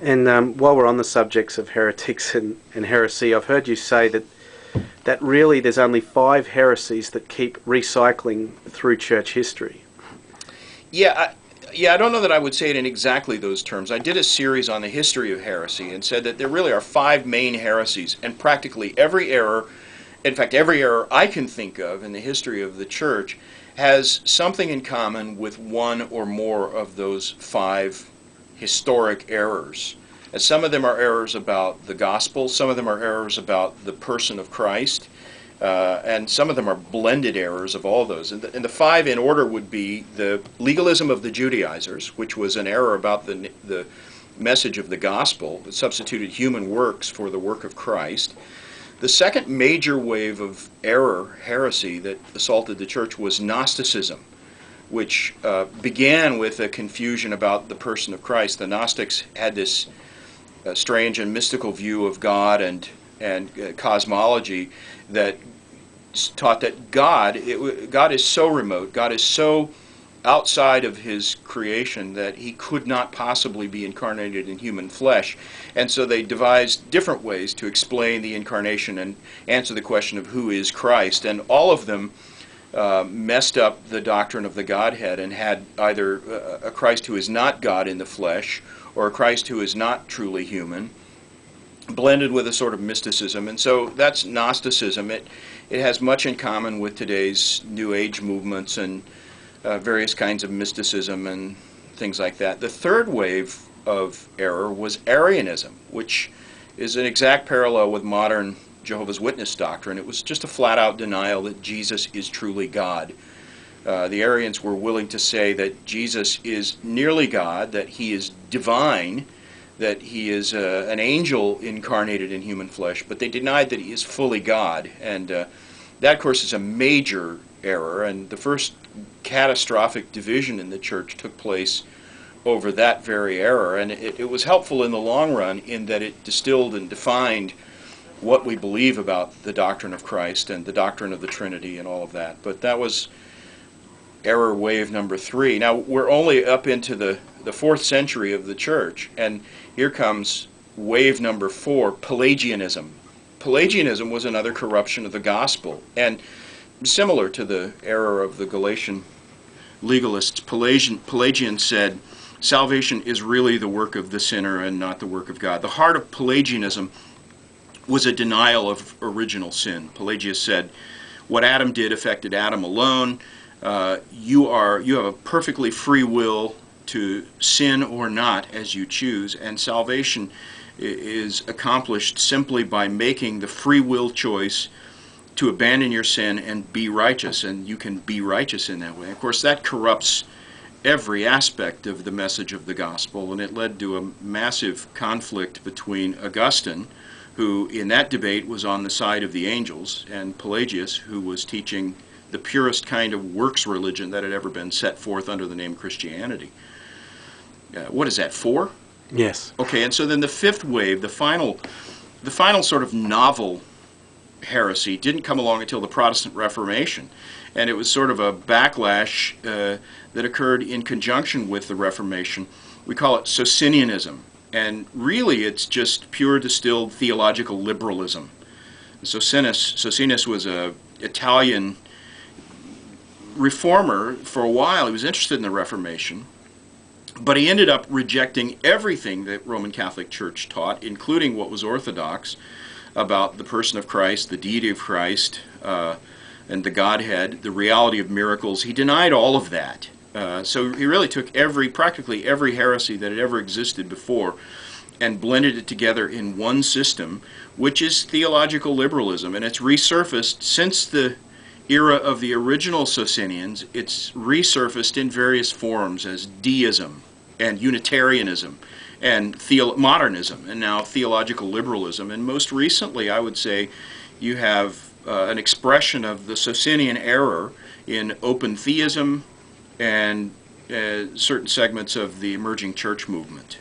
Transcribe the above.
And while we're on the subjects of heretics and heresy, I've heard you say that really there's only 5 heresies that keep recycling through church history. I don't know that I would say it in exactly those terms. I did a series on the history of heresy and said that there really are 5 main heresies, and practically every error, in fact, every error I can think of in the history of the church has something in common with one or more of those 5 historic errors. And some of them are errors about the gospel, some of them are errors about the person of Christ, and some of them are blended errors of all those. And the 5 in order would be the legalism of the Judaizers, which was an error about the message of the gospel that substituted human works for the work of Christ. The second major wave of heresy that assaulted the church was Gnosticism, which began with a confusion about the person of Christ. The Gnostics had this strange and mystical view of God and cosmology that taught that God is so remote, God is so outside of his creation that he could not possibly be incarnated in human flesh. And so they devised different ways to explain the incarnation and answer the question of who is Christ. And all of them messed up the doctrine of the Godhead and had either a Christ who is not God in the flesh or a Christ who is not truly human, blended with a sort of mysticism. And so that's Gnosticism. It has much in common with today's New Age movements and various kinds of mysticism and things like that. The third wave of error was Arianism, which is an exact parallel with modern Jehovah's Witness doctrine. It was just a flat-out denial that Jesus is truly God. The Arians were willing to say that Jesus is nearly God, that he is divine, that he is an angel incarnated in human flesh, but they denied that he is fully God. And that, of course, is a major error, and the first catastrophic division in the church took place over that very error. And it was helpful in the long run in that it distilled and defined what we believe about the doctrine of Christ and the doctrine of the Trinity and all of that. But that was error wave number 3. Now, we're only up into the 4th century of the church, and here comes wave number 4, Pelagianism. Pelagianism was another corruption of the gospel, and similar to the error of the Galatian legalists, Pelagians said salvation is really the work of the sinner and not the work of God. The heart of Pelagianism was a denial of original sin. Pelagius said, what Adam did affected Adam alone. You have a perfectly free will to sin or not as you choose, and salvation is accomplished simply by making the free will choice to abandon your sin and be righteous, and you can be righteous in that way. Of course, that corrupts every aspect of the message of the gospel, and it led to a massive conflict between Augustine, who in that debate was on the side of the angels, and Pelagius, who was teaching the purest kind of works religion that had ever been set forth under the name Christianity. What is that, 4? Yes. Okay, and so then the 5th wave, the final sort of novel heresy, didn't come along until the Protestant Reformation, and it was sort of a backlash that occurred in conjunction with the Reformation. We call it Socinianism, and really it's just pure distilled theological liberalism. Socinus was an Italian reformer for a while. He was interested in the Reformation, but he ended up rejecting everything that Roman Catholic Church taught, including what was orthodox about the person of Christ, the deity of Christ, and the Godhead, the reality of miracles. He denied all of that. So he really took practically every heresy that had ever existed before and blended it together in one system, which is theological liberalism. And it's resurfaced since the era of the original Socinians. It's resurfaced in various forms as deism and Unitarianism and modernism, and now theological liberalism. And most recently, I would say, you have an expression of the Socinian error in open theism and certain segments of the emerging church movement.